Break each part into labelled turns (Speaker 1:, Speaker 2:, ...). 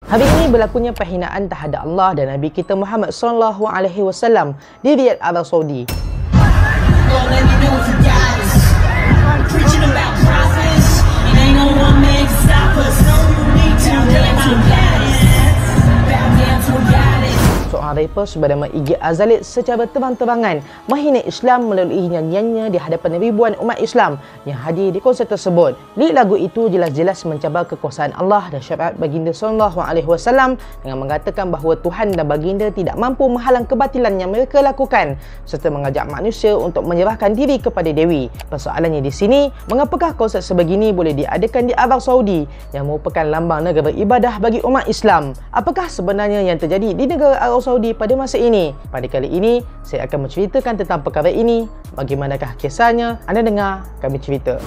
Speaker 1: Hari ini berlakunya penghinaan terhadap Allah dan Nabi kita Muhammad SAW di Riyadh, Arab Saudi. Seorang rapper bernama Iggy Azalea secara terang-terangan menghina Islam melalui nyanyiannya di hadapan ribuan umat Islam yang hadir di konsert tersebut. Lirik lagu itu jelas-jelas mencabar kekuasaan Allah dan syariat baginda SAW dengan mengatakan bahawa Tuhan dan baginda tidak mampu menghalang kebatilan yang mereka lakukan serta mengajak manusia untuk menyerahkan diri kepada Dewi. Persoalannya di sini, mengapakah konsert sebegini boleh diadakan di Arab Saudi yang merupakan lambang negara ibadah bagi umat Islam? Apakah sebenarnya yang terjadi di negara Arab Saudi pada masa ini? Pada kali ini, saya akan menceritakan tentang perkara ini. Bagaimanakah kisahnya? Anda dengar kami cerita.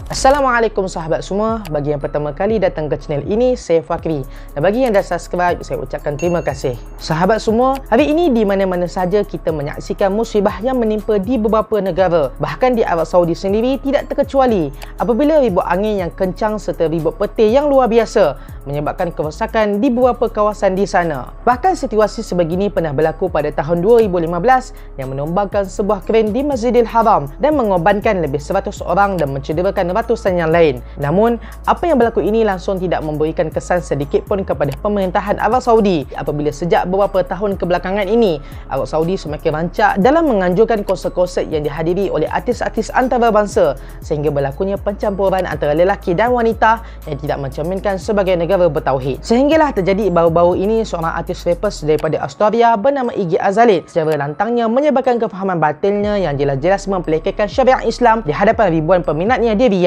Speaker 1: Assalamualaikum sahabat semua. Bagi yang pertama kali datang ke channel ini, saya Fakri. Dan bagi yang dah subscribe, saya ucapkan terima kasih. Sahabat semua, hari ini di mana-mana saja kita menyaksikan musibah yang menimpa di beberapa negara. Bahkan di Arab Saudi sendiri tidak terkecuali apabila ribut angin yang kencang serta ribut petir yang luar biasa menyebabkan kerosakan di beberapa kawasan di sana. Bahkan situasi sebegini pernah berlaku pada tahun 2015 yang menumbangkan sebuah kren di Masjidil Haram dan mengorbankan lebih 100 orang dan mencederakan ratusan yang lain. Namun, apa yang berlaku ini langsung tidak memberikan kesan sedikit pun kepada pemerintahan Arab Saudi apabila sejak beberapa tahun kebelakangan ini Arab Saudi semakin rancak dalam menganjurkan konsert-konsert yang dihadiri oleh artis-artis antarabangsa sehingga berlakunya pencampuran antara lelaki dan wanita yang tidak mencerminkan sebagai negara bertauhid. Sehinggalah terjadi baru-baru ini seorang artis rappers daripada Australia bernama Iggy Azalea secara lantangnya menyebarkan kefahaman batilnya yang jelas-jelas mempelekehkan syariat Islam di hadapan ribuan peminatnya di Riyadh.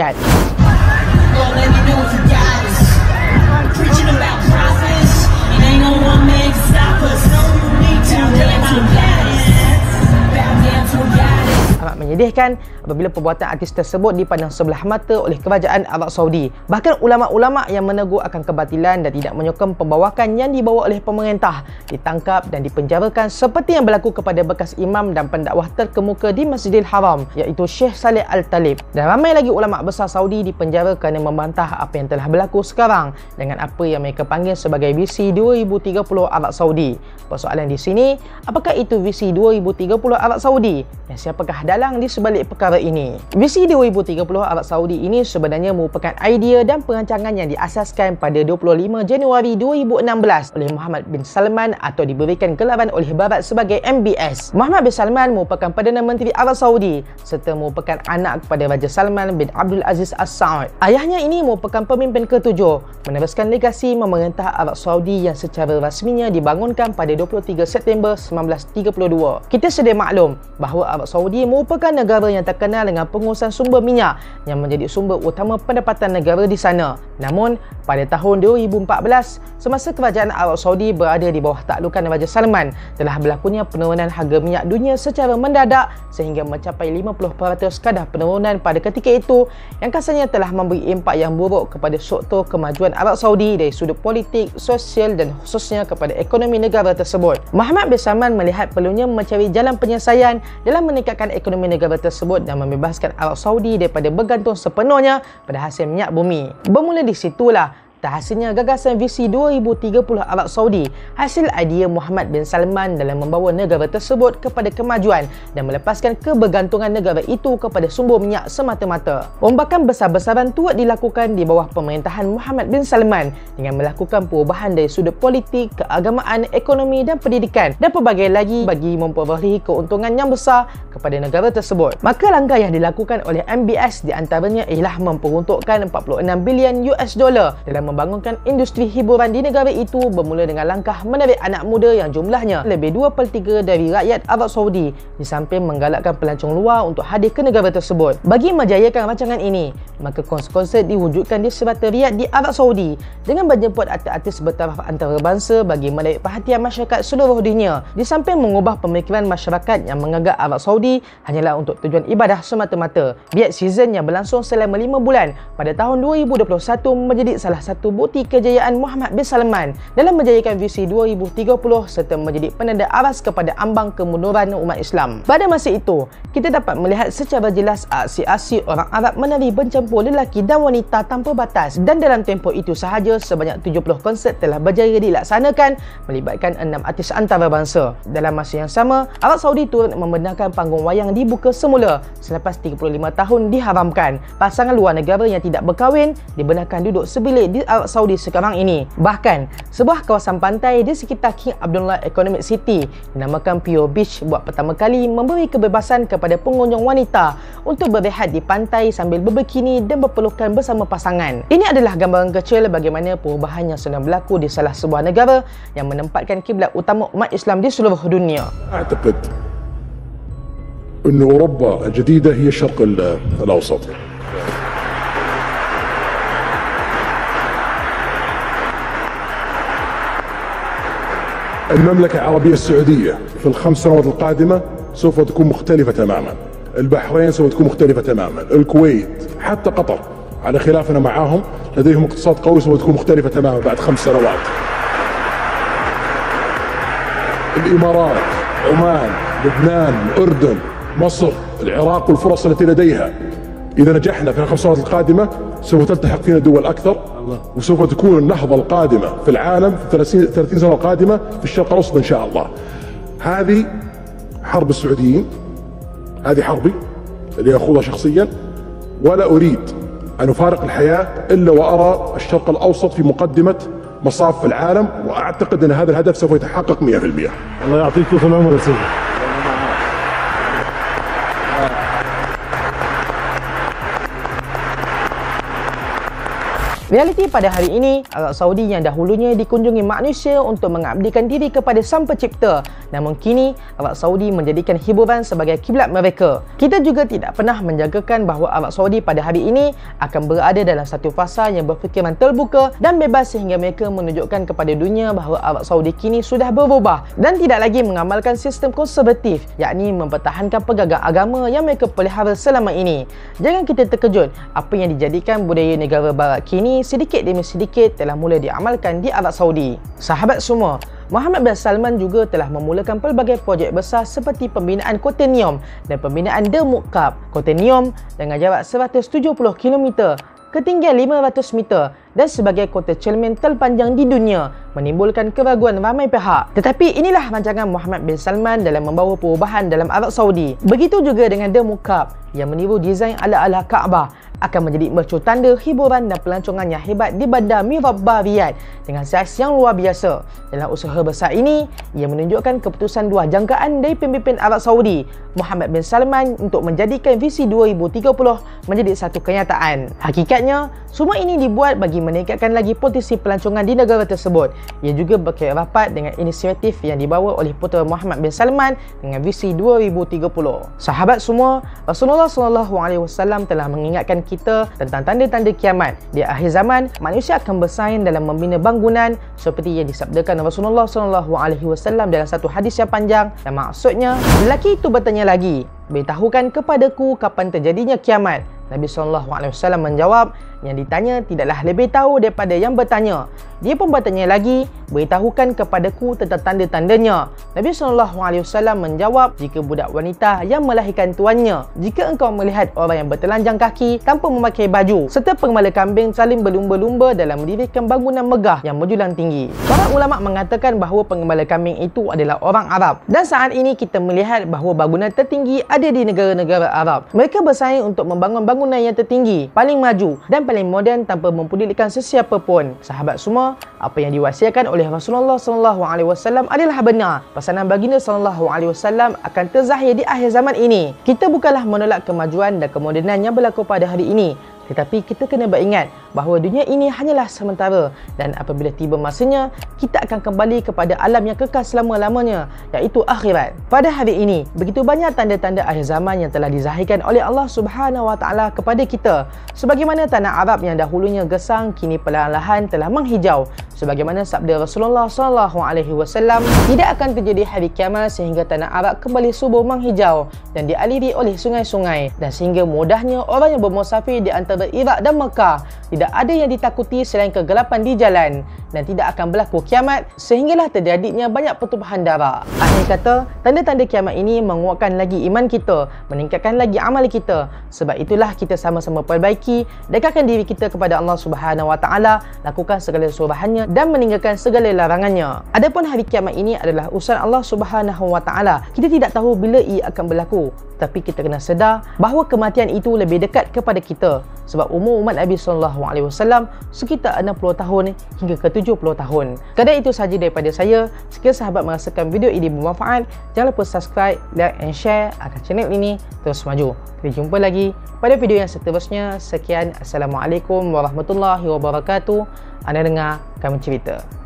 Speaker 1: Amat menyedihkan apabila perbuatan artis tersebut dipandang sebelah mata oleh kerajaan Arab Saudi. Bahkan ulama-ulama yang menegur akan kebatilan dan tidak menyokong pembawakan yang dibawa oleh pemerintah ditangkap dan dipenjarakan seperti yang berlaku kepada bekas imam dan pendakwah terkemuka di Masjidil Haram iaitu Sheikh Saleh Al-Talib. Dan ramai lagi ulama besar Saudi dipenjara kerana membantah apa yang telah berlaku sekarang dengan apa yang mereka panggil sebagai visi 2030 Arab Saudi. Persoalan di sini, apakah itu visi 2030 Arab Saudi dan siapakah dalang di sebalik perkara ini? Visi 2030 Arab Saudi ini sebenarnya merupakan idea dan perancangan yang diasaskan pada 25 Januari 2016 oleh Mohammed bin Salman atau diberikan gelaran oleh Barat sebagai MBS. Mohammed bin Salman merupakan Perdana Menteri Arab Saudi serta merupakan anak kepada Raja Salman bin Abdul Aziz Al Saud. Ayahnya ini merupakan pemimpin ketujuh meneruskan legasi memerintah Arab Saudi yang secara rasminya dibangunkan pada 23 September 1932. Kita sedia maklum bahawa Arab Saudi merupakan negara yang terkenal dengan pengurusan sumber minyak yang menjadi sumber utama pendapatan negara di sana. Namun, pada tahun 2014, semasa kerajaan Arab Saudi berada di bawah taklukan Raja Salman, telah berlakunya penurunan harga minyak dunia secara mendadak sehingga mencapai 50% kadar penurunan pada ketika itu yang kasarnya telah memberi impak yang buruk kepada struktur kemajuan Arab Saudi dari sudut politik, sosial dan khususnya kepada ekonomi negara tersebut. Mohammed bin Salman melihat perlunya mencari jalan penyelesaian dalam meningkatkan ekonomi negara tersebut dan membebaskan Arab Saudi daripada bergantung sepenuhnya pada hasil minyak bumi. Bermula di situlah terhasilnya gagasan visi 2030 Arab Saudi, hasil idea Mohammed bin Salman dalam membawa negara tersebut kepada kemajuan dan melepaskan kebergantungan negara itu kepada sumber minyak semata-mata. Rombakan besar-besaran turut dilakukan di bawah pemerintahan Mohammed bin Salman dengan melakukan perubahan dari sudut politik, keagamaan, ekonomi dan pendidikan dan pelbagai lagi bagi memperolehi keuntungan yang besar kepada negara tersebut. Maka langkah yang dilakukan oleh MBS di antaranya ialah memperuntukkan 46 bilion US dollar dalam membangunkan industri hiburan di negara itu bermula dengan langkah menarik anak muda yang jumlahnya lebih 2/3 dari rakyat Arab Saudi di samping menggalakkan pelancong luar untuk hadir ke negara tersebut. Bagi menjayakan rancangan ini, maka konsert diwujudkan di serata Riyadh di Arab Saudi dengan menjemput artis-artis bertaraf antarabangsa bagi menarik perhatian masyarakat seluruh dunia. Di samping mengubah pemikiran masyarakat yang menganggap Arab Saudi hanyalah untuk tujuan ibadah semata-mata. Riyadh season yang berlangsung selama 5 bulan pada tahun 2021 menjadi salah satu satu bukti kejayaan Muhammad bin Salman dalam menjayakan visi 2030 serta menjadi penanda aras kepada ambang kemunduran umat Islam. Pada masa itu, kita dapat melihat secara jelas aksi-aksi orang Arab menari bercampur lelaki dan wanita tanpa batas, dan dalam tempoh itu sahaja sebanyak 70 konsert telah berjaya dilaksanakan melibatkan 6 artis antarabangsa. Dalam masa yang sama, Arab Saudi turut membenarkan panggung wayang dibuka semula selepas 35 tahun diharamkan. Pasangan luar negara yang tidak berkahwin dibenarkan duduk sebilik di Arab Saudi sekarang ini. Bahkan, sebuah kawasan pantai di sekitar King Abdullah Economic City dinamakan Pure Beach buat pertama kali memberi kebebasan kepada pengunjung wanita untuk berehat di pantai sambil berbikini dan berpelukan bersama pasangan. Ini adalah gambaran kecil bagaimana perubahan yang sedang berlaku di salah sebuah negara yang menempatkan kiblat utama umat Islam di seluruh dunia.
Speaker 2: أعتقد أن أوروبا الجديدة هي الشرق الأوسط. المملكة العربية السعودية في ال5 سنوات القادمة سوف تكون مختلفة تماما. البحرين سوف تكون مختلفة تماما. الكويت حتى قطر على خلافنا معهم لديهم اقتصاد قوي سوف تكون مختلفة تماما بعد 5 سنوات. الإمارات، عمان، لبنان، الأردن، مصر، العراق والفرص التي لديها. إذا نجحنا في ال5 سنوات القادمة سوف تلتحق فينا دول أكثر، وسوف تكون النهضة القادمة في العالم في 30 سنة القادمة في الشرق الأوسط إن شاء الله. هذه حرب السعوديين، هذه حربي اللي أخوضها شخصيا، ولا أريد أن أفارق الحياة إلا وأرى الشرق الأوسط في مقدمة مصاف العالم، وأعتقد أن هذا الهدف سوف يتحقق 100%.
Speaker 3: الله يعطيك طول العمر يا سيدي.
Speaker 1: Realiti pada hari ini, Arab Saudi yang dahulunya dikunjungi manusia untuk mengabdikan diri kepada Sang Pencipta, namun kini Arab Saudi menjadikan hiburan sebagai kiblat mereka. Kita juga tidak pernah menjagakan bahawa Arab Saudi pada hari ini akan berada dalam satu fasa yang berfikiran terbuka dan bebas sehingga mereka menunjukkan kepada dunia bahawa Arab Saudi kini sudah berubah dan tidak lagi mengamalkan sistem konservatif, yakni mempertahankan pegangan agama yang mereka pelihara selama ini. Jangan kita terkejut apa yang dijadikan budaya negara barat kini sedikit demi sedikit telah mula diamalkan di Arab Saudi. Sahabat semua, Muhammad bin Salman juga telah memulakan pelbagai projek besar seperti pembinaan Kota Neom dan pembinaan The Muqab. Kota Neom dengan jarak 170 km, ketinggian 500 meter dan sebagai kota cermin terpanjang di dunia, menimbulkan keraguan ramai pihak. Tetapi inilah rancangan Muhammad bin Salman dalam membawa perubahan dalam Arab Saudi. Begitu juga dengan The Muqab yang meniru desain ala-ala Kaabah, akan menjadi mercu tanda hiburan dan pelancongan yang hebat di bandar Mirabbah Riyadh dengan saiz yang luar biasa. Dalam usaha besar ini, ia menunjukkan keputusan dua jangkaan dari pemimpin Arab Saudi, Muhammad bin Salman, untuk menjadikan visi 2030 menjadi satu kenyataan. Hakikatnya, semua ini dibuat bagi meningkatkan lagi potensi pelancongan di negara tersebut. Ia juga berkait rapat dengan inisiatif yang dibawa oleh putera Muhammad bin Salman dengan visi 2030. Sahabat semua, Rasulullah SAW telah mengingatkan kita tentang tanda-tanda kiamat. Di akhir zaman, manusia akan bersaing dalam membina bangunan seperti yang disabdakan Rasulullah SAW dalam satu hadis yang panjang, dan maksudnya, lelaki itu bertanya lagi, "Beritahukan kepadaku kapan terjadinya kiamat?" Nabi SAW menjawab, yang ditanya tidaklah lebih tahu daripada yang bertanya. Dia pun bertanya lagi, "Beritahukan kepadaku tentang tanda-tandanya." Nabi SAW menjawab, "Jika budak wanita yang melahirkan tuannya, jika engkau melihat orang yang bertelanjang kaki tanpa memakai baju, serta pengembala kambing saling berlumba-lumba dalam mendirikan bangunan megah yang menjulang tinggi." Para ulama mengatakan bahawa pengembala kambing itu adalah orang Arab, dan saat ini kita melihat bahawa bangunan tertinggi ada di negara-negara Arab. Mereka bersaing untuk membangun bangunan yang tertinggi, paling maju dan paling moden tanpa mempedulikan sesiapa pun. Sahabat semua, apa yang diwasiatkan oleh Rasulullah SAW adalah benar. Pesanan baginda SAW akan terzahir di akhir zaman ini. Kita bukanlah menolak kemajuan dan kemodenan yang berlaku pada hari ini, tetapi kita kena beringat bahawa dunia ini hanyalah sementara, dan apabila tiba masanya, kita akan kembali kepada alam yang kekal selama-lamanya, iaitu akhirat. Pada hari ini, begitu banyak tanda-tanda akhir zaman yang telah dizahirkan oleh Allah Subhanahu Wa Taala kepada kita. Sebagaimana tanah Arab yang dahulunya gesang, kini perlahan-lahan telah menghijau. Sebagaimana sabda Rasulullah SAW, tidak akan terjadi hari kiamat sehingga tanah Arab kembali subur menghijau dan dialiri oleh sungai-sungai, dan sehingga mudahnya orang yang bermusafir di antara Iraq dan Mekah. Tidak ada yang ditakuti selain kegelapan di jalan, dan tidak akan berlaku kiamat sehinggalah terjadinya banyak pertumpahan darah. Akhir kata, tanda-tanda kiamat ini menguatkan lagi iman kita, meningkatkan lagi amal kita. Sebab itulah kita sama-sama perbaiki, dekatkan diri kita kepada Allah Subhanahu Wa Taala, lakukan segala suruhannya dan meninggalkan segala larangannya. Adapun hari kiamat ini adalah urusan Allah Subhanahu Wa Taala. Kita tidak tahu bila ia akan berlaku, tapi kita kena sedar bahawa kematian itu lebih dekat kepada kita. Sebab umur umat Nabi SAW sekitar 60 tahun hingga ke 70 tahun. Kadang itu sahaja daripada saya. Sekiranya sahabat merasakan video ini bermanfaat, jangan lupa subscribe, like and share agar channel ini terus maju. Kita jumpa lagi pada video yang seterusnya. Sekian, Assalamualaikum warahmatullahi wabarakatuh. Anda dengar kami cerita.